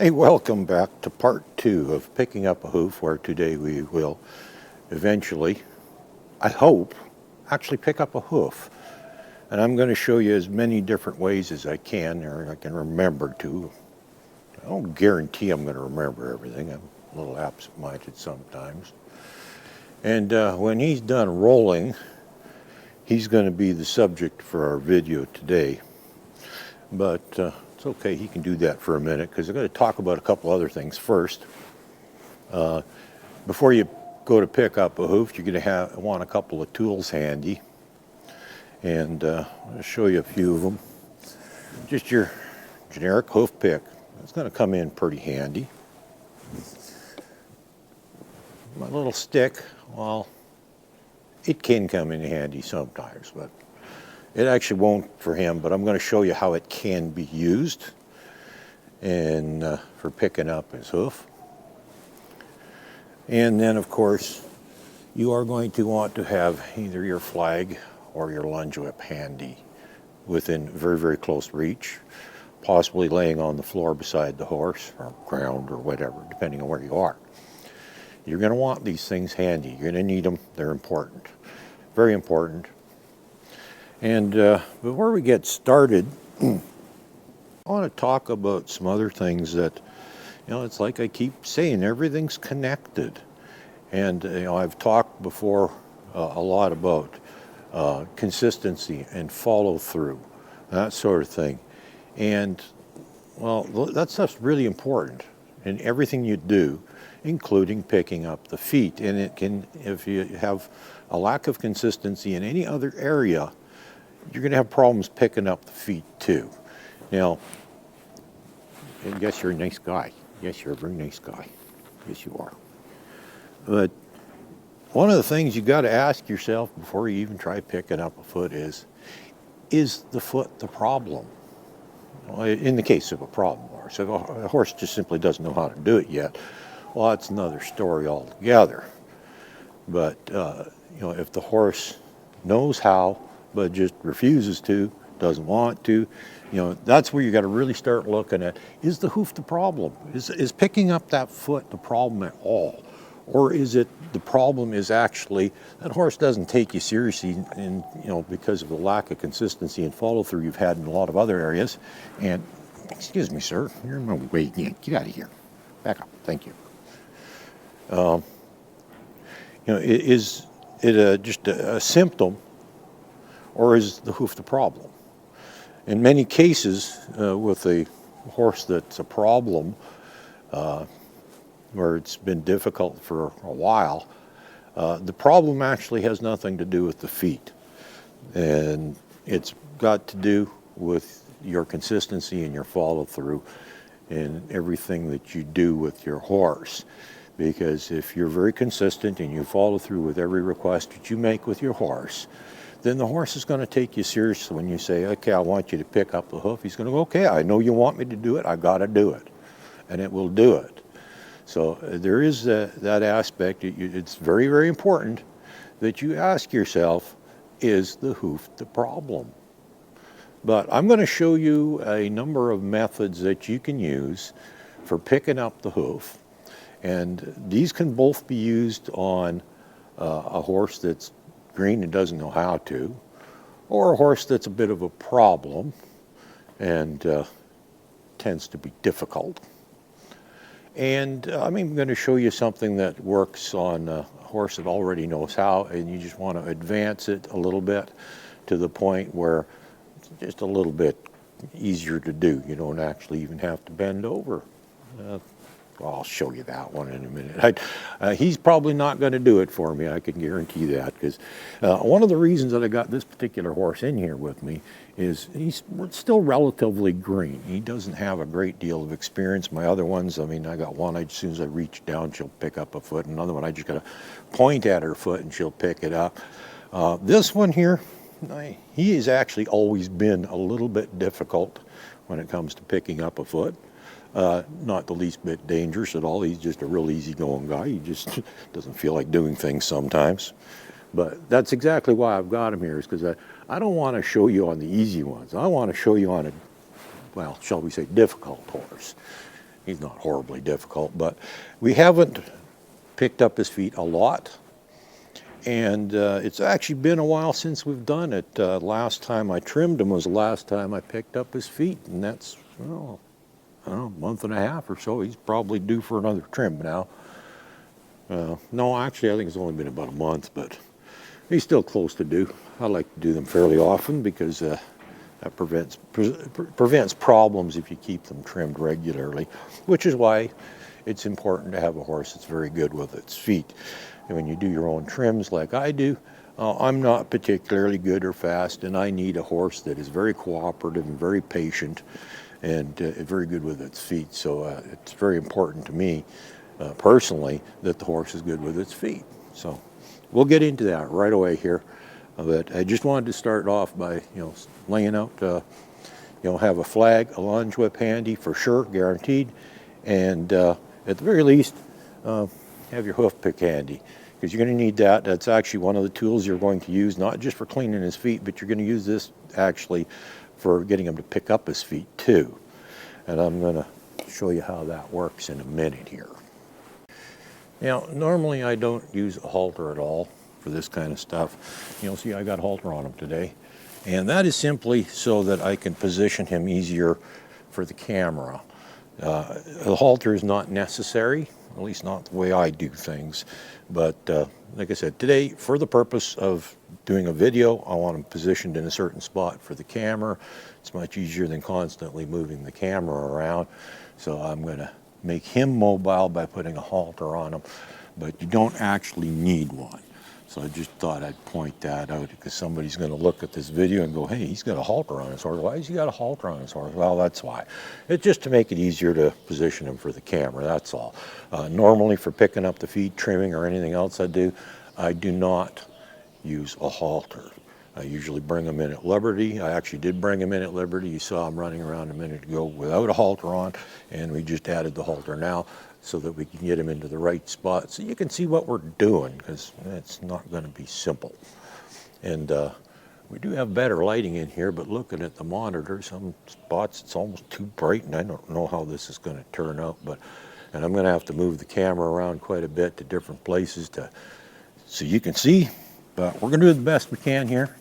Hey, welcome back to part 2 of picking up a hoof, where today we will eventually, I hope, actually pick up a hoof. And I'm going to show you as many different ways as I can, or I can remember to. I don't guarantee I'm going to remember everything. I'm a little absent-minded sometimes. And when he's done rolling, he's going to be the subject for our video today. But it's okay, he can do that for a minute, because I'm going to talk about a couple other things first. Before you go to pick up a hoof, you're going to want a couple of tools handy. And I'll show you a few of them. Just your generic hoof pick. It's going to come in pretty handy. My little stick, well, it can come in handy sometimes, but it actually won't for him. But I'm going to show you how it can be used and for picking up his hoof. And then, of course, you are going to want to have either your flag or your lunge whip handy within very, very close reach, possibly laying on the floor beside the horse or ground or whatever, depending on where you are. You're going to want these things handy. You're going to need them. They're important, very important. And before we get started, I want to talk about some other things that, it's like I keep saying, everything's connected. And, I've talked before a lot about consistency and follow through, that sort of thing. And, well, that stuff's really important in everything you do, including picking up the feet. And it can, if you have a lack of consistency in any other area, you're going to have problems picking up the feet too. Now, I guess you're a nice guy. Yes, you're a very nice guy. Yes, you are. But one of the things you got to ask yourself before you even try picking up a foot is the foot the problem? Well, in the case of a problem horse, if a horse just simply doesn't know how to do it yet, well, that's another story altogether. But, if the horse knows how, but just refuses to, doesn't want to, that's where you got to really start looking at, is the hoof the problem? Is picking up that foot the problem at all? Or is it the problem is actually that horse doesn't take you seriously, and because of the lack of consistency and follow through you've had in a lot of other areas. And excuse me, sir, you're in my way again. Get out of here. Back up. Thank you. Is it just a symptom, or is the hoof the problem? In many cases, with a horse that's a problem, where it's been difficult for a while, the problem actually has nothing to do with the feet. And it's got to do with your consistency and your follow through in everything that you do with your horse. Because if you're very consistent and you follow through with every request that you make with your horse, then the horse is going to take you seriously. When you say, okay, I want you to pick up the hoof, he's going to go, okay, I know you want me to do it, I got to do it. And it will do it. So there is that aspect. It's very, very important that you ask yourself, is the hoof the problem? But I'm going to show you a number of methods that you can use for picking up the hoof. And these can both be used on a horse that's green and doesn't know how to, or a horse that's a bit of a problem and tends to be difficult. And I'm even going to show you something that works on a horse that already knows how, and you just want to advance it a little bit to the point where it's just a little bit easier to do. You don't actually even have to bend over. Well, I'll show you that one in a minute. He's probably not going to do it for me, I can guarantee that, because one of the reasons that I got this particular horse in here with me is he's still relatively green. He doesn't have a great deal of experience. My other ones, I got one, as soon as I reach down, she'll pick up a foot. Another one, I just got to point at her foot and she'll pick it up. This one here, he has actually always been a little bit difficult when it comes to picking up a foot. Not the least bit dangerous at all. He's just a real easygoing guy. He just doesn't feel like doing things sometimes. But that's exactly why I've got him here, is because I don't want to show you on the easy ones. I want to show you on a, well, shall we say, difficult horse. He's not horribly difficult, but we haven't picked up his feet a lot. And it's actually been a while since we've done it. Last time I trimmed him was the last time I picked up his feet, and that's, well, I don't know, a month and a half or so. He's probably due for another trim now. No, actually, I think it's only been about a month, but he's still close to due. I like to do them fairly often because that prevents problems if you keep them trimmed regularly, which is why it's important to have a horse that's very good with its feet. And when you do your own trims like I do, I'm not particularly good or fast, and I need a horse that is very cooperative and very patient and very good with its feet. So it's very important to me personally that the horse is good with its feet. So we'll get into that right away here. But I just wanted to start off by, laying out, have a flag, a lunge whip handy for sure, guaranteed, and at the very least, have your hoof pick handy, because you're going to need that. That's actually one of the tools you're going to use, not just for cleaning his feet, but you're going to use this actually for getting him to pick up his feet too. And I'm going to show you how that works in a minute here. Now, normally I don't use a halter at all for this kind of stuff. You'll see I got a halter on him today, and that is simply so that I can position him easier for the camera. The halter is not necessary, at least not the way I do things, but like I said, today for the purpose of doing a video, I want him positioned in a certain spot for the camera. It's much easier than constantly moving the camera around, so I'm going to make him mobile by putting a halter on him, but you don't actually need one. So I just thought I'd point that out, because somebody's going to look at this video and go, hey, he's got a halter on his horse. Why has he got a halter on his horse? Well, that's why. It's just to make it easier to position him for the camera, that's all. Normally for picking up the feet, trimming, or anything else I do not use a halter. I usually bring him in at liberty. I actually did bring him in at liberty. You saw him running around a minute ago without a halter on, and we just added the halter now so that we can get him into the right spot so you can see what we're doing, because it's not going to be simple. And we do have better lighting in here, but looking at the monitor, some spots it's almost too bright, and I don't know how this is going to turn out. And I'm going to have to move the camera around quite a bit to different places so you can see, but we're going to do the best we can here.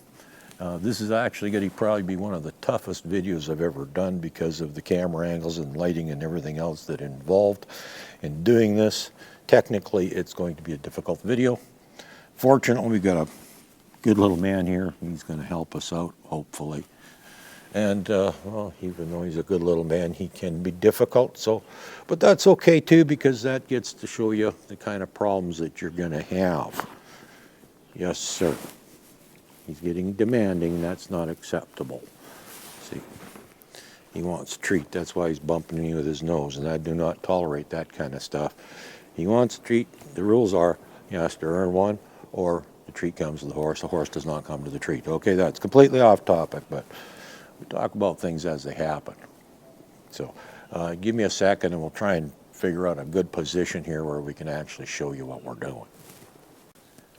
This is actually going to probably be one of the toughest videos I've ever done because of the camera angles and lighting and everything else that involved in doing this. Technically, it's going to be a difficult video. Fortunately, we've got a good little man here. He's going to help us out, hopefully. And, well, even though he's a good little man, he can be difficult. But that's okay, too, because that gets to show you the kind of problems that you're going to have. Yes, sir. He's getting demanding. That's not acceptable. See, he wants a treat. That's why he's bumping me with his nose, and I do not tolerate that kind of stuff. He wants a treat. The rules are he has to earn one, or the treat comes to the horse. The horse does not come to the treat. Okay, that's completely off topic, but we talk about things as they happen. So give me a second, and we'll try and figure out a good position here where we can actually show you what we're doing.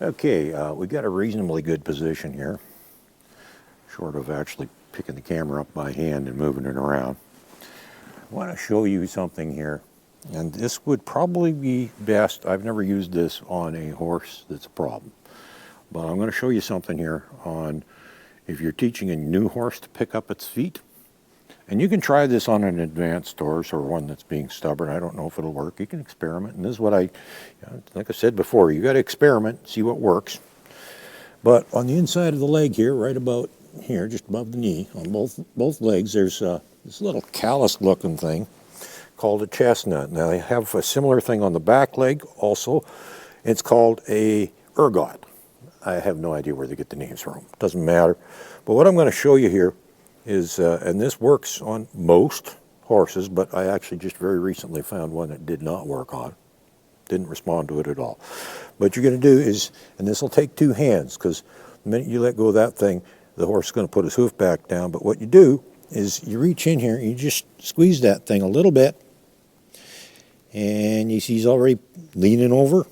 Okay, we got a reasonably good position here, short of actually picking the camera up by hand and moving it around. I want to show you something here, and this would probably be best. I've never used this on a horse that's a problem, but I'm going to show you something here on if you're teaching a new horse to pick up its feet. And you can try this on an advanced horse or one that's being stubborn. I don't know if it'll work. You can experiment. And this is what like I said before, you got to experiment, see what works. But on the inside of the leg here, right about here, just above the knee, on both legs, there's this little callus-looking thing called a chestnut. Now, they have a similar thing on the back leg also. It's called a ergot. I have no idea where they get the names from. Doesn't matter. But what I'm going to show you here is, and this works on most horses, but I actually just very recently found one that did not work on. Didn't respond to it at all. What you're going to do is, and this will take two hands, because the minute you let go of that thing, the horse is going to put his hoof back down. But what you do is you reach in here, you just squeeze that thing a little bit, and you see he's already leaning over.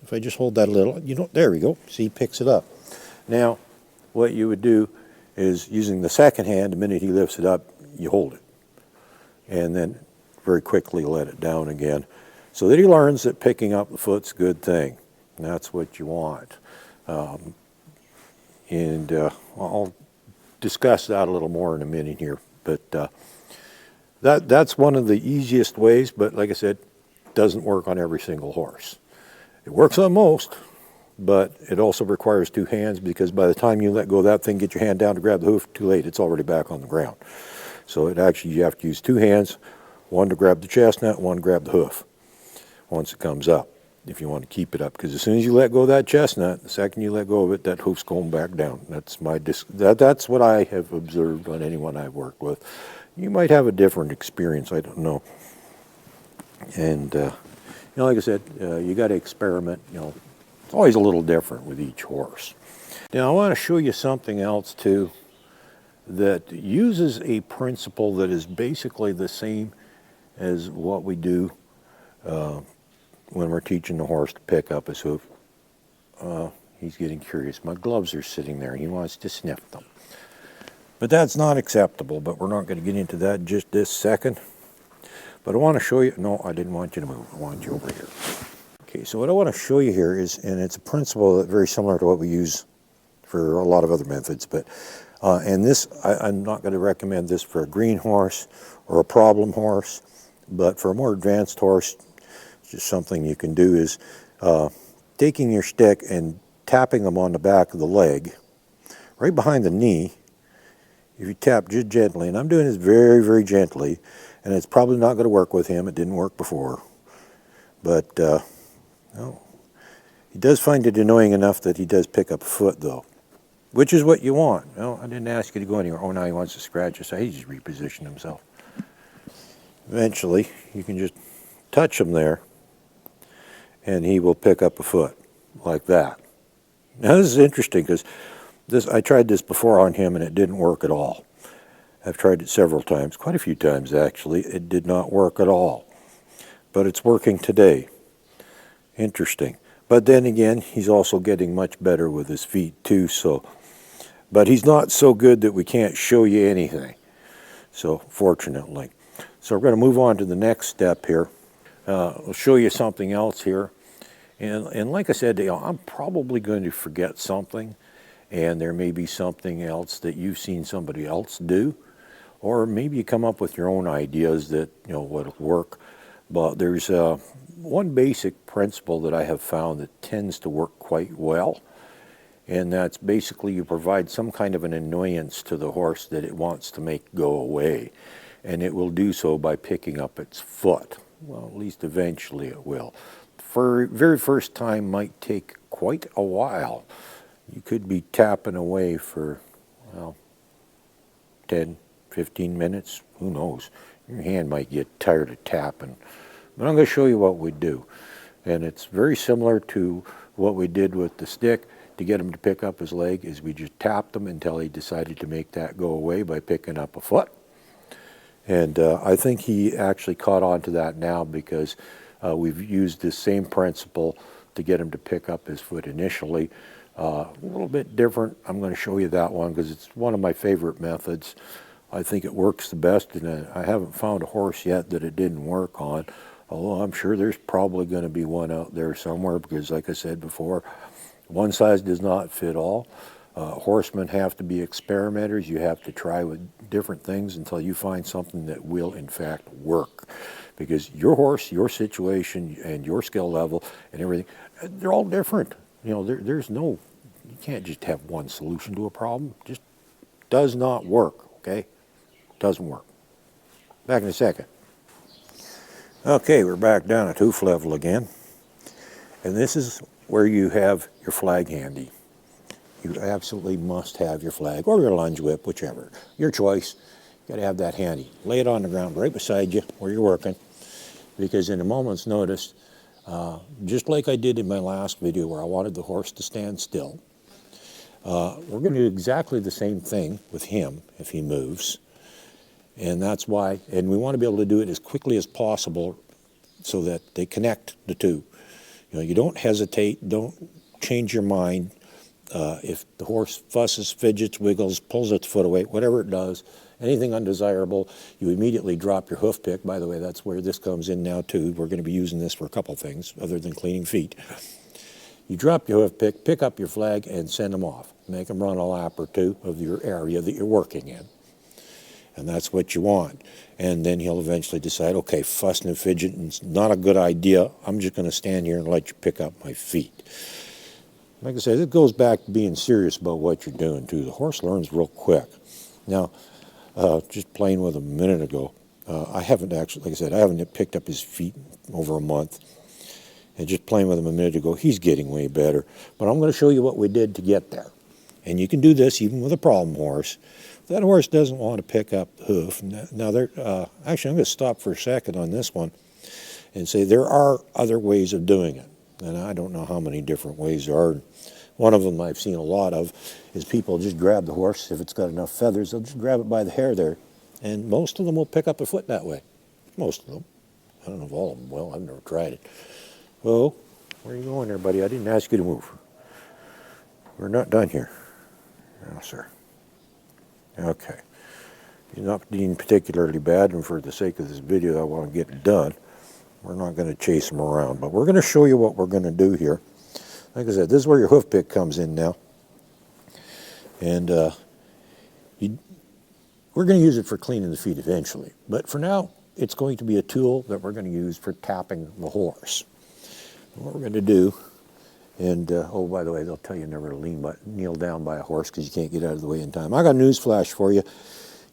If I just hold that a little, there we go. See, he picks it up. Now, what you would do is using the second hand, the minute he lifts it up, you hold it. And then very quickly let it down again, so that he learns that picking up the foot's a good thing. And that's what you want. I'll discuss that a little more in a minute here. But that's one of the easiest ways, but like I said, it doesn't work on every single horse. It works on most, but it also requires two hands, because by the time you let go of that thing, get your hand down to grab the hoof, too late, it's already back on the ground. So you have to use two hands, one to grab the chestnut, one to grab the hoof once it comes up, if you want to keep it up. Because as soon as you let go of that chestnut, the second you let go of it, that hoof's going back down. That's that's what I have observed on anyone I've worked with. You might have a different experience, I don't know. And like I said, you got to experiment. It's always a little different with each horse. Now I want to show you something else too that uses a principle that is basically the same as what we do when we're teaching the horse to pick up his hoof. He's getting curious. My gloves are sitting there and he wants to sniff them. But that's not acceptable, but we're not going to get into that just this second. But I want to show you, no, I didn't want you to move, I want you over here. Okay, so what I want to show you here is, and it's a principle that's very similar to what we use for a lot of other methods, but, and this, I'm not going to recommend this for a green horse or a problem horse, but for a more advanced horse, just something you can do is taking your stick and tapping them on the back of the leg, right behind the knee. If you tap just gently, and I'm doing this very, very gently, and it's probably not going to work with him. It didn't work before. But he does find it annoying enough that he does pick up a foot, though, which is what you want. No, I didn't ask you to go anywhere. Oh, now he wants to scratch us. He just repositioned himself. Eventually, you can just touch him there, and he will pick up a foot like that. Now, this is interesting because I tried this before on him, and it didn't work at all. I've tried it several times, quite a few times actually. It did not work at all. But it's working today. Interesting. But then again, he's also getting much better with his feet too, but he's not so good that we can't show you anything. So, fortunately. So we're going to move on to the next step here. I'll show you something else here. And like I said, I'm probably going to forget something, and there may be something else that you've seen somebody else do, or maybe you come up with your own ideas that would work. But there's one basic principle that I have found that tends to work quite well, and that's basically you provide some kind of an annoyance to the horse that it wants to make go away, and it will do so by picking up its foot. Well, at least eventually it will. For very first time might take quite a while. You could be tapping away for, 10, 15 minutes, who knows. Your hand might get tired of tapping. But I'm going to show you what we do. And it's very similar to what we did with the stick to get him to pick up his leg, is we just tapped him until he decided to make that go away by picking up a foot. And I think he actually caught on to that now, because we've used this same principle to get him to pick up his foot initially. A little bit different. I'm going to show you that one because it's one of my favorite methods. I think it works the best, and I haven't found a horse yet that it didn't work on, although I'm sure there's probably going to be one out there somewhere, because like I said before, one size does not fit all. Horsemen have to be experimenters. You have to try with different things until you find something that will in fact work, because your horse, your situation, and your skill level and everything, they're all different. There's no, you can't just have one solution to a problem. It just does not work, okay? Doesn't work. Back in a second. Okay, we're back down at hoof level again. And this is where you have your flag handy. You absolutely must have your flag or your lunge whip, whichever. Your choice. You got to have that handy. Lay it on the ground right beside you where you're working, because in a moment's notice, just like I did in my last video where I wanted the horse to stand still, we're going to do exactly the same thing with him if he moves. And that's why, and we want to be able to do it as quickly as possible so that they connect the two. You don't hesitate, don't change your mind. If the horse fusses, fidgets, wiggles, pulls its foot away, whatever it does, anything undesirable, you immediately drop your hoof pick. By the way, that's where this comes in now too. We're going to be using this for a couple things other than cleaning feet. You drop your hoof pick, pick up your flag, and send them off. Make them run a lap or two of your area that you're working in. And that's what you want. And then he'll eventually decide, okay, fussing and fidgeting's not a good idea. I'm just going to stand here and let you pick up my feet. Like I said, it goes back to being serious about what you're doing, too. The horse learns real quick. Now, just playing with him a minute ago, I haven't actually, like I said, I haven't picked up his feet over a month. And just playing with him a minute ago, he's getting way better. But I'm going to show you what we did to get there. And you can do this even with a problem horse. If that horse doesn't want to pick up the hoof. Now, actually, I'm going to stop for a second on this one and say there are other ways of doing it. And I don't know how many different ways there are. One of them I've seen a lot of is people just grab the horse. If it's got enough feathers, they'll just grab it by the hair there. And most of them will pick up a foot that way. Most of them. I don't know if all of them will. I've never tried it. Well, where are you going there, buddy? I didn't ask you to move. We're not done here. No, sir. Okay. He's not being particularly bad, and for the sake of this video, I want to get it done. We're not going to chase him around, but we're going to show you what we're going to do here. Like I said, this is where your hoof pick comes in now. And we're going to use it for cleaning the feet eventually. But for now, it's going to be a tool that we're going to use for tapping the horse. What we're going to do, and oh, by the way, they'll tell you never to kneel down by a horse because you can't get out of the way in time. I got a news flash for you.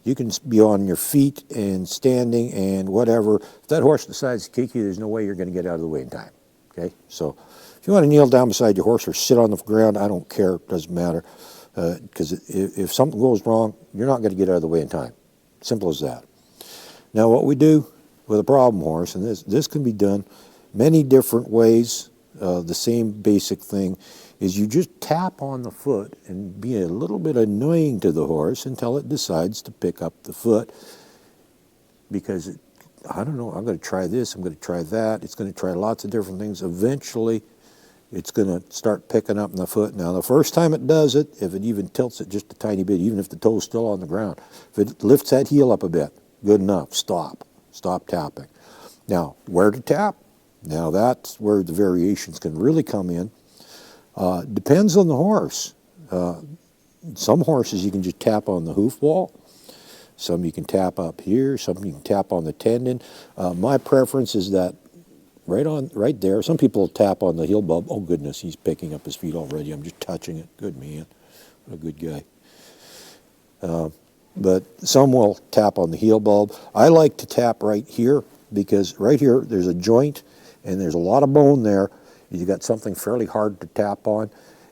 You can be on your feet and standing and whatever. If that horse decides to kick you, there's no way you're going to get out of the way in time. Okay? So if you want to kneel down beside your horse or sit on the ground, I don't care. It doesn't matter. Because if something goes wrong, you're not going to get out of the way in time. Simple as that. Now what we do with a problem horse, and this can be done many different ways, the same basic thing, is you just tap on the foot and be a little bit annoying to the horse until it decides to pick up the foot. Because, I don't know, I'm going to try this, I'm going to try that, it's going to try lots of different things. Eventually, it's going to start picking up in the foot. Now, the first time it does it, if it even tilts it just a tiny bit, even if the toe's still on the ground, if it lifts that heel up a bit, good enough, stop. Stop tapping. Now, where to tap? Now, that's where the variations can really come in. Depends on the horse. Some horses you can just tap on the hoof wall. Some you can tap up here. Some you can tap on the tendon. My preference is that right there. Some people tap on the heel bulb. Oh, goodness, he's picking up his feet already. I'm just touching it. Good man. What a good guy. But some will tap on the heel bulb. I like to tap right here because right here there's a joint and there's a lot of bone there. You got something fairly hard to tap on,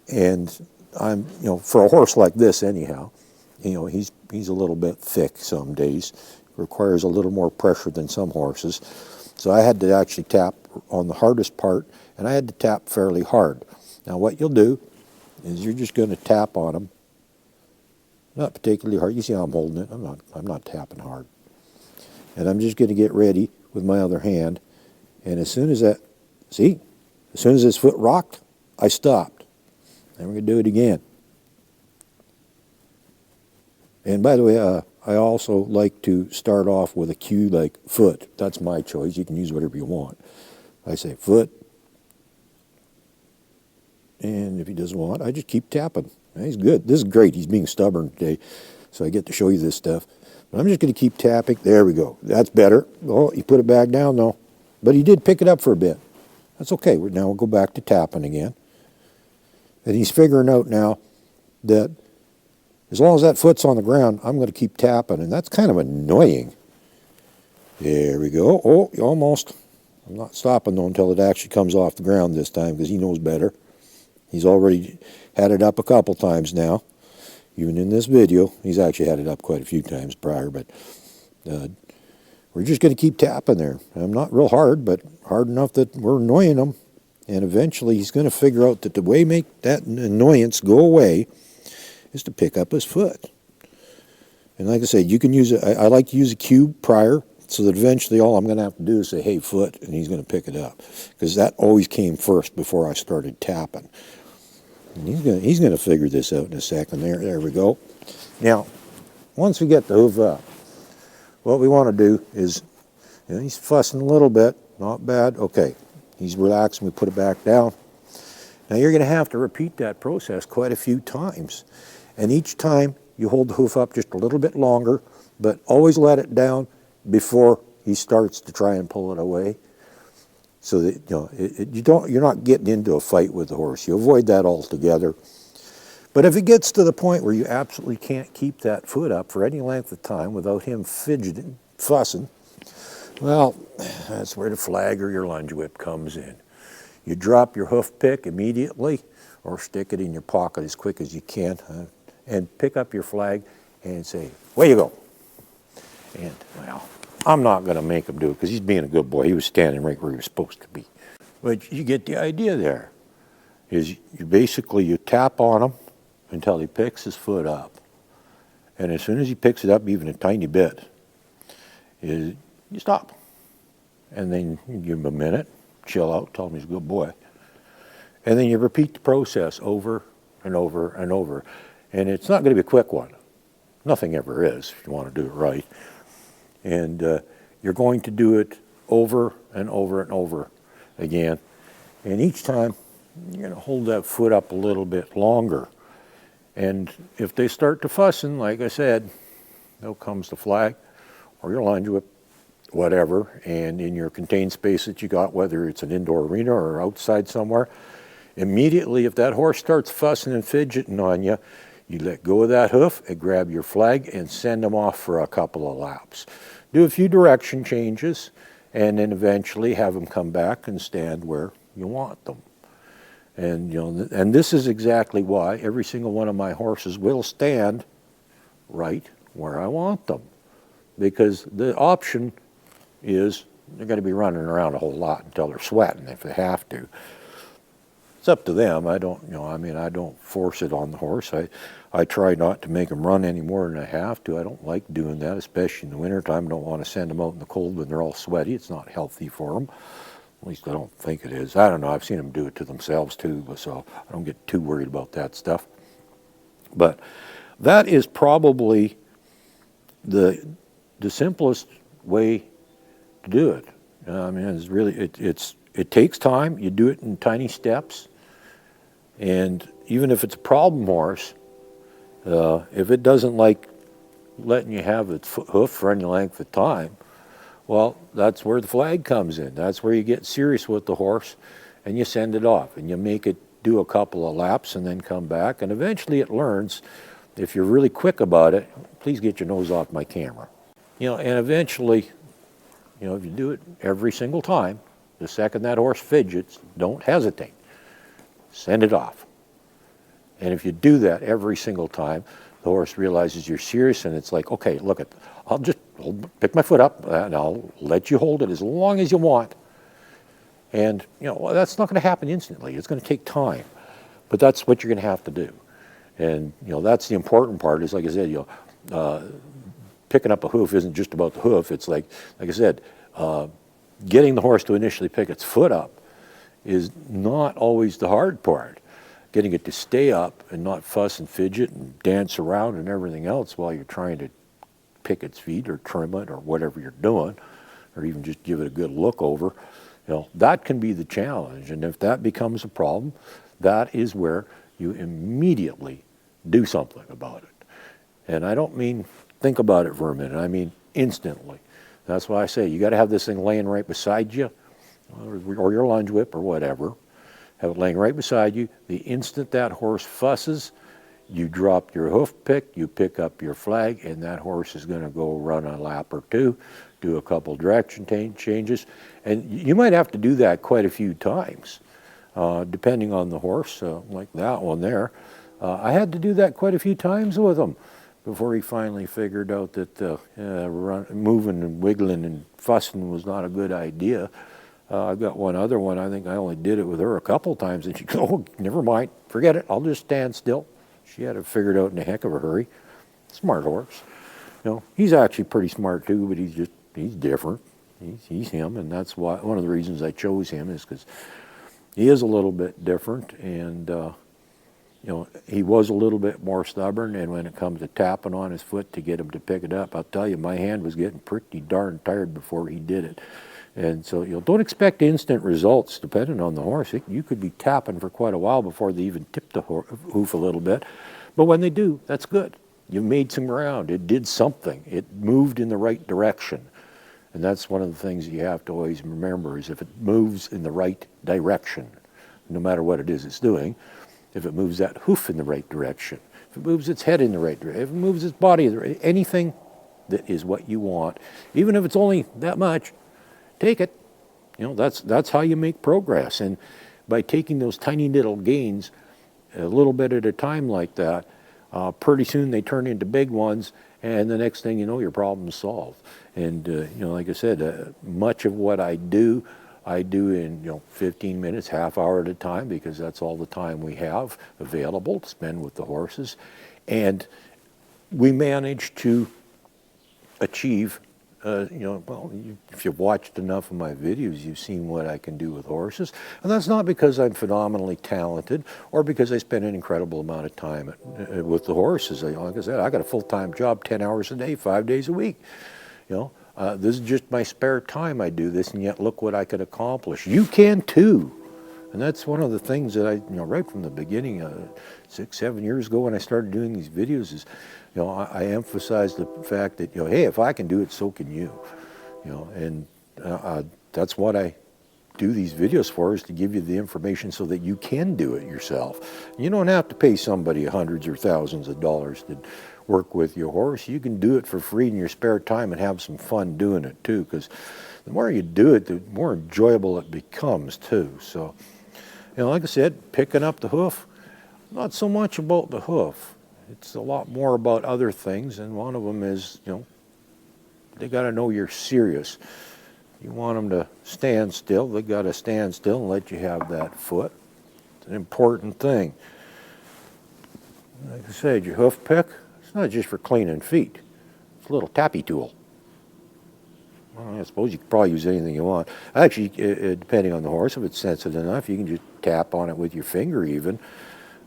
and I'm, for a horse like this anyhow, he's a little bit thick some days, requires a little more pressure than some horses. So I had to actually tap on the hardest part, and I had to tap fairly hard. Now what you'll do is you're just going to tap on them, not particularly hard. You see how I'm holding it. I'm not tapping hard, and I'm just going to get ready with my other hand, and as soon as that, see. As soon as his foot rocked, I stopped. And we're going to do it again. And by the way, I also like to start off with a cue like foot. That's my choice. You can use whatever you want. I say foot. And if he doesn't want, I just keep tapping. He's good. This is great. He's being stubborn today, so I get to show you this stuff. But I'm just going to keep tapping. There we go. That's better. Oh, he put it back down, though. But he did pick it up for a bit. That's okay. Now we'll go back to tapping again. And he's figuring out now that as long as that foot's on the ground, I'm going to keep tapping. And that's kind of annoying. There we go. Oh, almost. I'm not stopping, though, until it actually comes off the ground this time because he knows better. He's already had it up a couple times now. Even in this video, he's actually had it up quite a few times prior. But we're just going to keep tapping there. I'm not real hard, but hard enough that we're annoying him. And eventually he's going to figure out that the way to make that annoyance go away is to pick up his foot. And like I said, you can use it. I like to use a cue prior so that eventually all I'm going to have to do is say, hey, foot, and he's going to pick it up. Because that always came first before I started tapping. And he's going to figure this out in a second. There we go. Now, once we get the hoof up, what we want to do is, he's fussing a little bit, not bad. Okay, he's relaxing, we put it back down. Now you're going to have to repeat that process quite a few times. And each time you hold the hoof up just a little bit longer, but always let it down before he starts to try and pull it away. So that you're not getting into a fight with the horse. You avoid that altogether. But if it gets to the point where you absolutely can't keep that foot up for any length of time without him fidgeting, fussing, well, that's where the flag or your lunge whip comes in. You drop your hoof pick immediately or stick it in your pocket as quick as you can and pick up your flag and say, away you go. And, well, I'm not going to make him do it because he's being a good boy. He was standing right where he was supposed to be. But you get the idea there. Is you tap on him until he picks his foot up. And as soon as he picks it up even a tiny bit, you stop. And then you give him a minute, chill out, tell him he's a good boy. And then you repeat the process over and over and over. And it's not going to be a quick one. Nothing ever is if you want to do it right. And you're going to do it over and over and over again. And each time, you're going to hold that foot up a little bit longer. And if they start to fussing, like I said, out comes the flag or your lunge whip, whatever. And in your contained space that you got, whether it's an indoor arena or outside somewhere, immediately if that horse starts fussing and fidgeting on you, you let go of that hoof and grab your flag and send them off for a couple of laps. Do a few direction changes and then eventually have them come back and stand where you want them. And and this is exactly why every single one of my horses will stand right where I want them. Because the option is they're going to be running around a whole lot until they're sweating if they have to. It's up to them. I don't, I don't force it on the horse. I try not to make them run any more than I have to. I don't like doing that, especially in the wintertime. I don't want to send them out in the cold when they're all sweaty. It's not healthy for them. At least I don't think it is. I don't know. I've seen them do it to themselves too, so I don't get too worried about that stuff. But that is probably the simplest way to do it. It's really it takes time. You do it in tiny steps, and even if it's a problem horse, if it doesn't like letting you have its hoof for any length of time, well, that's where the flag comes in. That's where you get serious with the horse, and you send it off, and you make it do a couple of laps and then come back, and eventually it learns. If you're really quick about it, please get your nose off my camera. And eventually, if you do it every single time, the second that horse fidgets, don't hesitate. Send it off. And if you do that every single time, the horse realizes you're serious, and it's like, okay, look, I'll just pick my foot up, and I'll let you hold it as long as you want. And, that's not going to happen instantly. It's going to take time. But that's what you're going to have to do. And, that's the important part is, like I said, picking up a hoof isn't just about the hoof. It's like I said, getting the horse to initially pick its foot up is not always the hard part. Getting it to stay up and not fuss and fidget and dance around and everything else while you're trying to pick its feet or trim it or whatever you're doing, or even just give it a good look over, that can be the challenge. And if that becomes a problem, that is where you immediately do something about it. And I don't mean think about it for a minute. I mean instantly. That's why I say you got to have this thing laying right beside you, or your lunge whip or whatever. Have it laying right beside you. The instant that horse fusses, you drop your hoof pick, you pick up your flag, and that horse is going to go run a lap or two, do a couple direction changes. And you might have to do that quite a few times, depending on the horse, like that one there. I had to do that quite a few times with him before he finally figured out that moving and wiggling and fussing was not a good idea. I've got one other one. I think I only did it with her a couple times, and she goes, "Oh, never mind, forget it. I'll just stand still." She had it figured out in a heck of a hurry. Smart horse. He's actually pretty smart too, but he's different. He's him, and that's why one of the reasons I chose him is because he is a little bit different, and You know, he was a little bit more stubborn, and when it comes to tapping on his foot to get him to pick it up, I'll tell you, my hand was getting pretty darn tired before he did it. And so, you know, don't expect instant results depending on the horse. You could be tapping for quite a while before they even tip the hoof a little bit. But when they do, that's good. You made some ground. It did something. It moved in the right direction. And that's one of the things you have to always remember is if it moves in the right direction, no matter what it is it's doing, if it moves that hoof in the right direction, if it moves its head in the right direction, if it moves its body, anything that is what you want, even if it's only that much, take it. You know, that's how you make progress. And by taking those tiny little gains a little bit at a time like that, pretty soon they turn into big ones, and the next thing you know, your problem's solved. And you know, like I said, much of what I do in 15 minutes, half hour at a time, because that's all the time we have available to spend with the horses. And we manage to achieve, well, if you've watched enough of my videos, you've seen what I can do with horses. And that's not because I'm phenomenally talented or because I spend an incredible amount of time with the horses. Like I said, I got a full-time job, 10 hours a day, 5 days a week. You know, this is just my spare time I do this, and yet look what I could accomplish. You can too. And that's one of the things that I, right from the beginning, 6, 7 years ago when I started doing these videos is, I emphasized the fact that, hey, if I can do it, so can you. And that's what I do these videos for, is to give you the information so that you can do it yourself. You don't have to pay somebody hundreds or thousands of dollars to work with your horse. You can do it for free in your spare time and have some fun doing it too, because the more you do it, the more enjoyable it becomes too. So, like I said, picking up the hoof, not so much about the hoof. It's a lot more about other things, and one of them is, they got to know you're serious. You want them to stand still, they got to stand still and let you have that foot. It's an important thing. Like I said, your hoof pick, it's not just for cleaning feet. It's a little tappy tool. Well, I suppose you could probably use anything you want. Actually, depending on the horse, if it's sensitive enough, you can just tap on it with your finger even.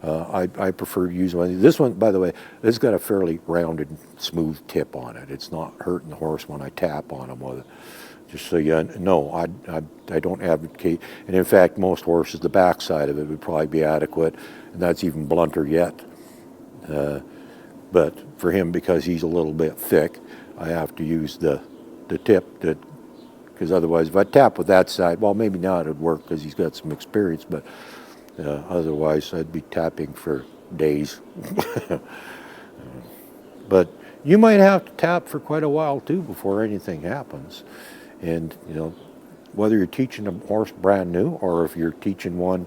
I prefer to use one. This one, by the way, this has got a fairly rounded, smooth tip on it. It's not hurting the horse when I tap on them with it. Just so you know, I don't advocate. And in fact, most horses, the back side of it would probably be adequate, and that's even blunter yet. But for him, because he's a little bit thick, I have to use the tip, because otherwise, if I tap with that side, well, maybe now it would work because he's got some experience, but otherwise I'd be tapping for days. But you might have to tap for quite a while too before anything happens. And whether you're teaching a horse brand new or if you're teaching one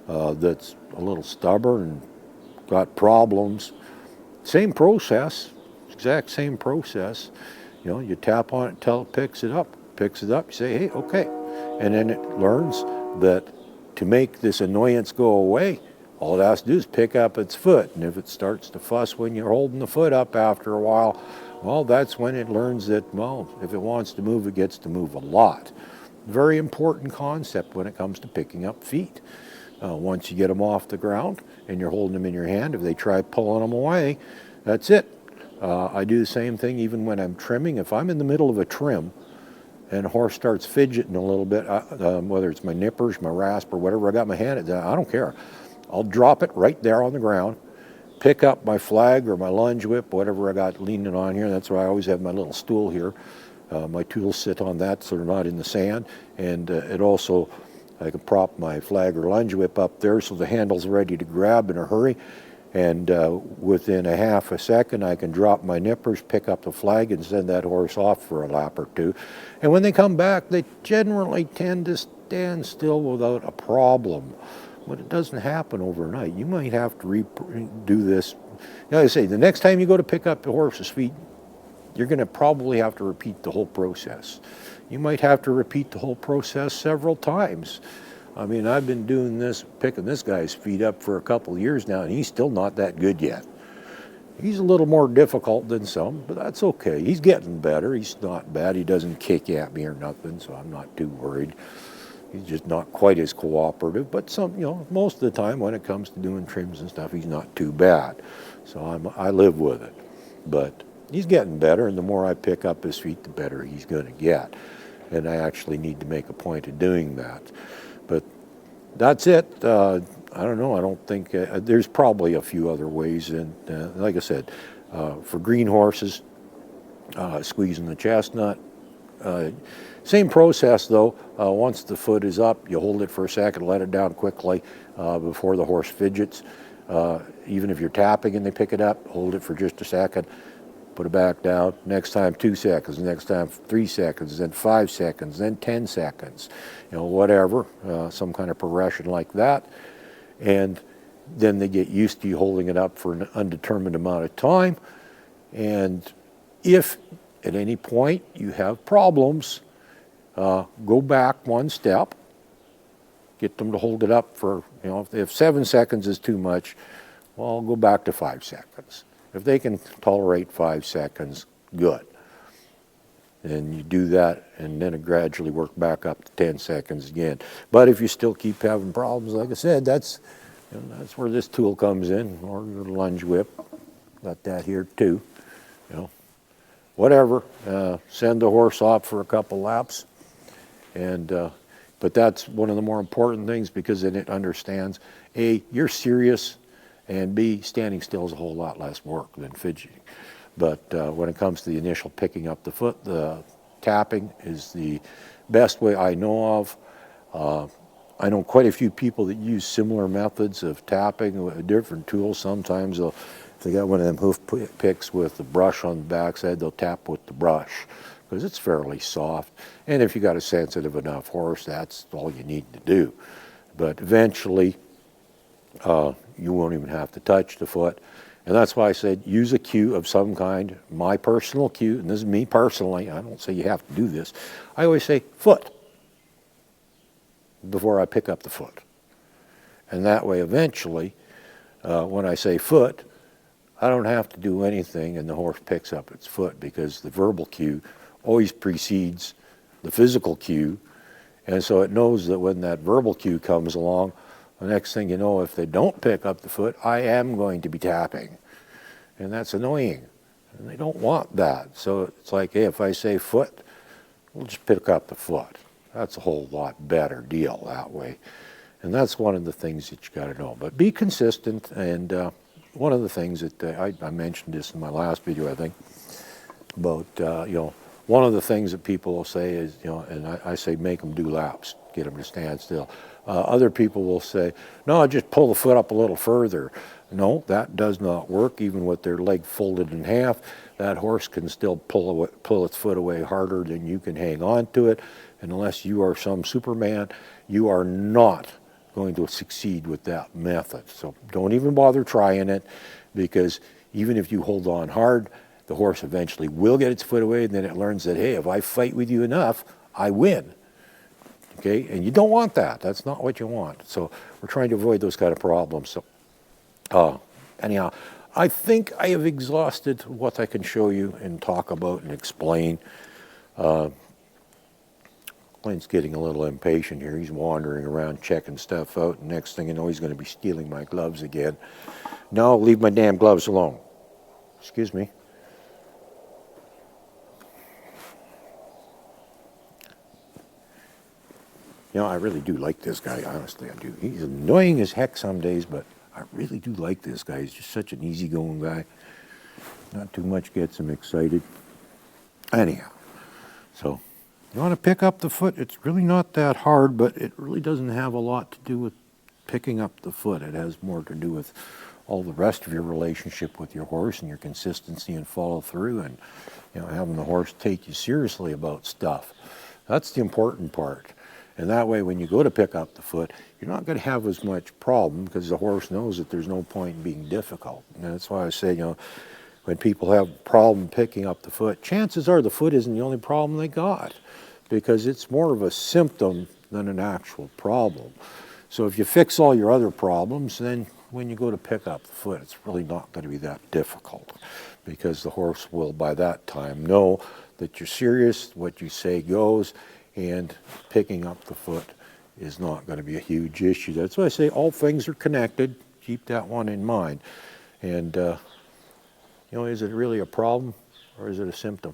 that's a little stubborn and got problems, same process, exact same process. You tap on it until it picks it up. You say, hey, okay. And then it learns that to make this annoyance go away, all it has to do is pick up its foot. And if it starts to fuss when you're holding the foot up after a while, well, that's when it learns that, well, if it wants to move, it gets to move a lot. Very important concept when it comes to picking up feet. Once you get them off the ground and you're holding them in your hand, if they try pulling them away, that's it. I do the same thing even when I'm trimming. If I'm in the middle of a trim and a horse starts fidgeting a little bit, whether it's my nippers, my rasp, or whatever I got my hand at, I don't care. I'll drop it right there on the ground, pick up my flag or my lunge whip, whatever I got leaning on here. That's why I always have my little stool here. My tools sit on that so they're not in the sand. And it also, I can prop my flag or lunge whip up there so the handle's ready to grab in a hurry. And within a half a second, I can drop my nippers, pick up the flag, and send that horse off for a lap or two. And when they come back, they generally tend to stand still without a problem. But it doesn't happen overnight. You might have to do this. Like I say, the next time you go to pick up the horse's feet, you're going to probably have to repeat the whole process. You might have to repeat the whole process several times. I mean, I've been doing this, picking this guy's feet up for a couple of years now, and he's still not that good yet. He's a little more difficult than some, but that's okay. He's getting better. He's not bad. He doesn't kick at me or nothing, so I'm not too worried. He's just not quite as cooperative, but most of the time when it comes to doing trims and stuff, he's not too bad. So I live with it. But he's getting better, and the more I pick up his feet, the better he's going to get. And I actually need to make a point of doing that. But that's it. I don't know. I don't think there's probably a few other ways. And like I said, for green horses, squeezing the chestnut. Same process though. Once the foot is up, you hold it for a second, let it down quickly before the horse fidgets. Even if you're tapping and they pick it up, hold it for just a second, put it back down. Next time 2 seconds, next time 3 seconds, then 5 seconds, then 10 seconds, whatever, some kind of progression like that. And then they get used to you holding it up for an undetermined amount of time. And if at any point you have problems, go back one step, get them to hold it up for, if 7 seconds is too much, well, go back to 5 seconds. If they can tolerate 5 seconds, good. And you do that, and then it gradually work back up to 10 seconds again. But if you still keep having problems, like I said, that's where this tool comes in, or your lunge whip. Got that here too. Whatever. Send the horse off for a couple laps, and but that's one of the more important things, because then it understands A, you're serious, and B, standing still is a whole lot less work than fidgeting. But when it comes to the initial picking up the foot, the tapping is the best way I know of. I know quite a few people that use similar methods of tapping with different tools. Sometimes if they got one of them hoof picks with the brush on the backside, they'll tap with the brush because it's fairly soft. And if you got a sensitive enough horse, that's all you need to do. But eventually, you won't even have to touch the foot. And that's why I said use a cue of some kind. My personal cue, and this is me personally, I don't say you have to do this. I always say foot before I pick up the foot. And that way eventually, when I say foot, I don't have to do anything and the horse picks up its foot, because the verbal cue always precedes the physical cue. And so it knows that when that verbal cue comes along, the next thing you know, if they don't pick up the foot, I am going to be tapping. And that's annoying. And they don't want that. So it's like, hey, if I say foot, we'll just pick up the foot. That's a whole lot better deal that way. And that's one of the things that you got to know. But be consistent. And one of the things that I mentioned this in my last video, I think, about, one of the things that people will say is, and I say make them do laps, get them to stand still. Other people will say, no, just pull the foot up a little further. No, that does not work. Even with their leg folded in half, that horse can still pull its foot away harder than you can hang on to it. And unless you are some Superman, you are not going to succeed with that method. So don't even bother trying it, because even if you hold on hard, the horse eventually will get its foot away, and then it learns that, hey, if I fight with you enough, I win. Okay, and you don't want that. That's not what you want. So we're trying to avoid those kind of problems. So anyhow, I think I have exhausted what I can show you and talk about and explain. Clint's getting a little impatient here. He's wandering around checking stuff out, and next thing you know, he's going to be stealing my gloves again. No, leave my damn gloves alone. Excuse me. I really do like this guy, honestly, I do. He's annoying as heck some days, but I really do like this guy. He's just such an easygoing guy. Not too much gets him excited. Anyhow, so you want to pick up the foot. It's really not that hard, but it really doesn't have a lot to do with picking up the foot. It has more to do with all the rest of your relationship with your horse and your consistency and follow through, and having the horse take you seriously about stuff. That's the important part. And that way, when you go to pick up the foot, you're not going to have as much problem, because the horse knows that there's no point in being difficult. And that's why I say, when people have a problem picking up the foot, chances are the foot isn't the only problem they got, because it's more of a symptom than an actual problem. So if you fix all your other problems, then when you go to pick up the foot, it's really not going to be that difficult, because the horse will, by that time, know that you're serious, what you say goes, and picking up the foot is not going to be a huge issue. That's why I say all things are connected. Keep that one in mind. And, you know, is it really a problem or is it a symptom?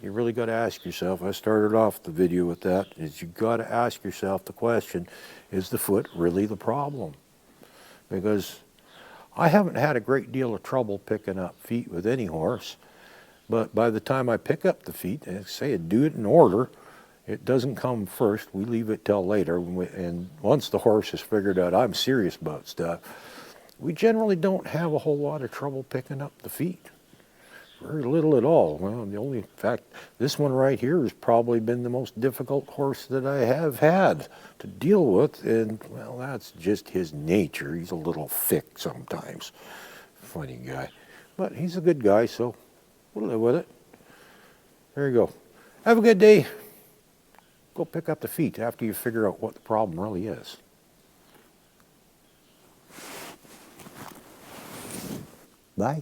You really got to ask yourself, I started off the video with that, is you got to ask yourself the question, is the foot really the problem? Because I haven't had a great deal of trouble picking up feet with any horse, but by the time I pick up the feet, and say I do it in order, it doesn't come first. We leave it till later, and once the horse has figured out I'm serious about stuff, we generally don't have a whole lot of trouble picking up the feet. Very little at all. Well, the only fact, this one right here has probably been the most difficult horse that I have had to deal with, and well, that's just his nature. He's a little thick sometimes. Funny guy. But he's a good guy, so we'll live with it. There you go. Have a good day. Go pick up the feet after you figure out what the problem really is. Bye.